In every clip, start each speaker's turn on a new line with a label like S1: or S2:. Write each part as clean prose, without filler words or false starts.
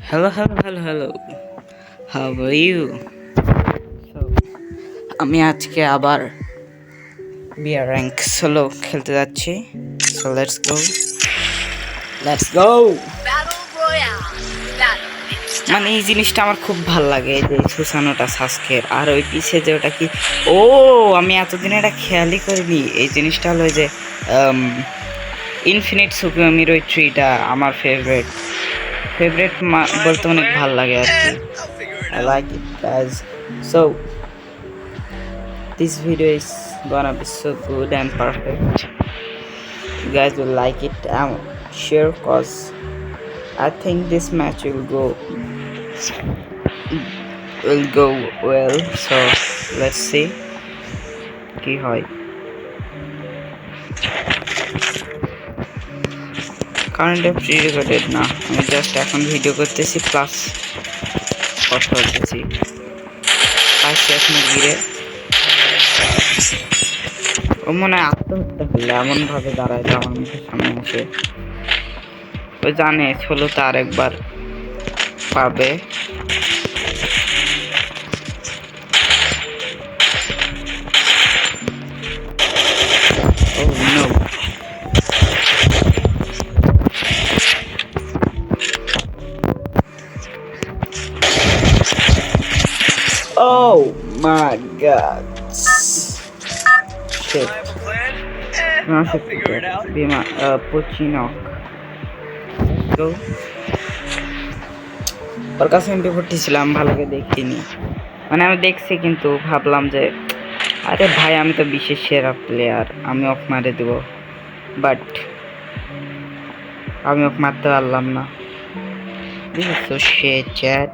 S1: Hello. How are you? So, আমি আজকে আবার বিয়ার র্যাঙ্ক সোলো খেলতে যাচ্ছি। So let's go. মানে এই জিনিসটা আমার খুব ভাল লাগে, এই যে সুসানোটা সাসকের, আর ওই পিছে যে ওটা কি, ও আমি এতদিন এটা খেয়ালই করিনি। এই জিনিসটা হলো যে ইনফিনিট সুকুমির ওই ট্রিটা আমার ফেভারিট বলতে অনেক ভাল লাগে আর কি। I like it, guys. So this video is gonna be so good and perfect. You guys will like it, I'm sure, cause I think this match will go well. So let's see কি হয়। কারেন্টে pre recorded না, আমি just এখন video করতেছি plus কথা বলতেছি। পাশে এখন ঘিরে ও মনে হয় আত্মহত্যা করলে এমন ভাবে দাঁড়ায় যে আমার মুখের সামনে আসে। ও জানে ষোলো তার একবার পাবে। Oh no. Oh my god. Shit. Bima, Puccino. Go. ওর কাছে MP40 ছিলাম, ভালো করে দেখিনি। মানে আমি দেখছি কিন্তু ভাবলাম যে আরে ভাই আমি তো বিশ্বের সেরা প্লেয়ার, আমি অফ মারে দেবো, বাট আমি অফ মারতে পারলাম না। তো সে চ্যাট,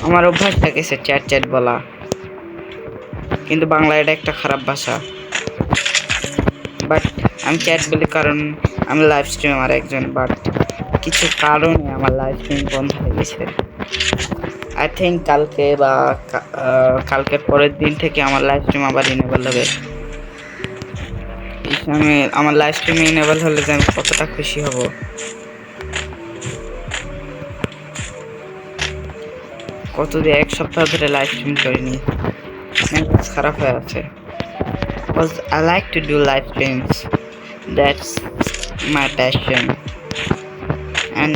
S1: আমার অভ্যাস থাকেছে চ্যাট বলা, কিন্তু বাংলা এটা একটা খারাপ ভাষা। বাট আমি চ্যাট বলি কারণ আমি লাইভ স্ট্রিমার একজন, বাট কিছু কারণে আমার লাইভ স্ট্রিম বন্ধ হয়ে গেছে। আই থিঙ্ক কালকে বা কালকের পরের দিন থেকে আমার লাইভ স্ট্রিম আবার ইনেবল হবে। আমি আমার লাইভ স্ট্রিমে ইনেবল হলে যে আমি কতটা খুশি হব। কতদিন এক সপ্তাহ ধরে লাইভ স্ট্রিম করিনি, খারাপ হয়ে আছে। Because I like to do live streams, that's my passion, and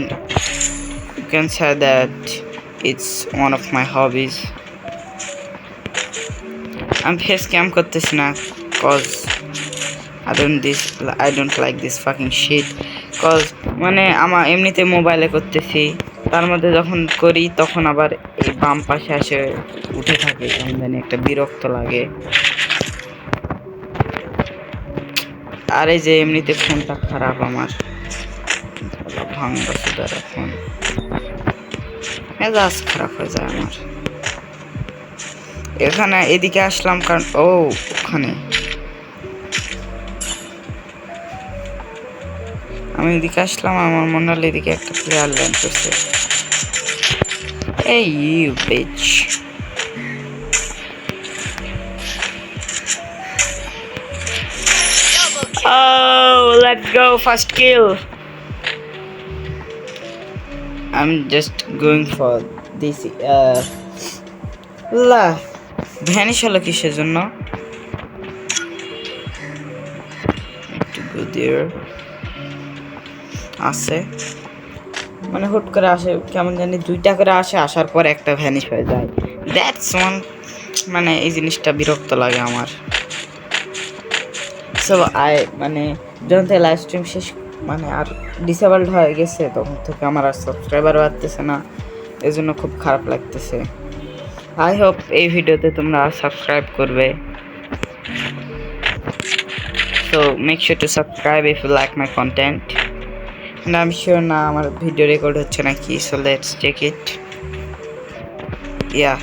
S1: you can say that it's one of my hobbies. I'm face cam করতেছি না cause I don't like this fucking shit, cause মানে আমার এমনিতে মোবাইলে করতেছি, তার মধ্যে যখন করি তখন আবার এই বাম পাশে এসে উঠে থাকে, কেমন জানি একটা বিরক্ত লাগে। আর এই যে এমনিতে ফোনটা খারাপ আমার, ভাঙা সুদার ফোন, মেজাজ খারাপ হয়ে যায় আমার। এখানে এদিকে আসলাম কারণ ওখানে আমি এদিকে আসলাম, আমার মনে হলো এদিকে একটা প্লেয়ার ল্যান্ড করছে। এই you bitch, oh let's go, first kill. I'm just going for this vanish হলো কিসের জন্য, একটু go there আসে, মানে হুট করে আসে, কেমন জানি দুইটা করে আসে, আসার পর একটা ভ্যানিশ হয়ে যায়। দ্যাটস ওয়ান, মানে এই জিনিসটা বিরক্ত লাগে আমার। সো মানে যখন থেকে লাইভ স্ট্রিম শেষ মানে আর ডিসেবলড হয়ে গেছে, তখন থেকে আমার আর সাবস্ক্রাইবার বাড়তেছে না, এই জন্য খুব খারাপ লাগতেছে। আই হোপ এই ভিডিওতে তোমরা সাবস্ক্রাইব করবে। So make sure to subscribe if you like my content. And I'm sure না আমার ভিডিও রেকর্ড হচ্ছে নাকি, so let's check it. Yeah,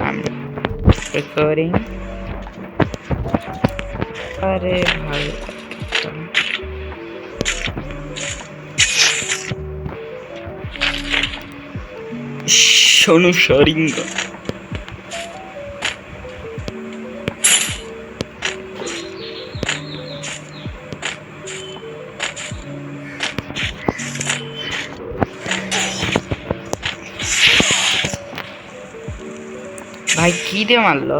S1: I'm recording. আরে ভাই শোনো শরিঙ্গা, ভাই কি দিয়ে মারলো?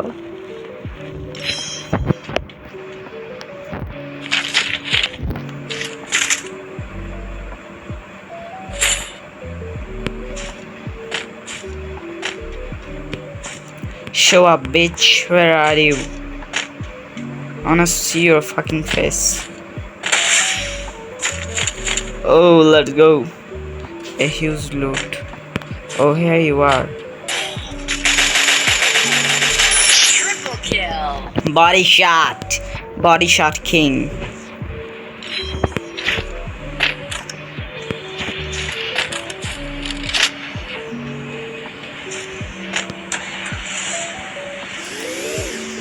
S1: Show up, bitch. Where are you? I wanna see your fucking face. Oh, let's go. A huge loot. Oh, here you are.
S2: Triple kill.
S1: Body shot. Body shot king.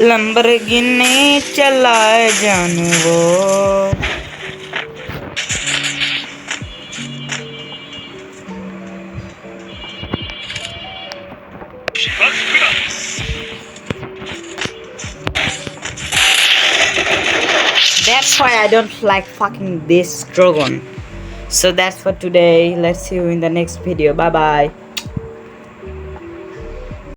S1: Lamborghini चलाए जाने वो That's why I don't like fucking this dragon. So that's for today. Let's see you in the next video. Bye bye.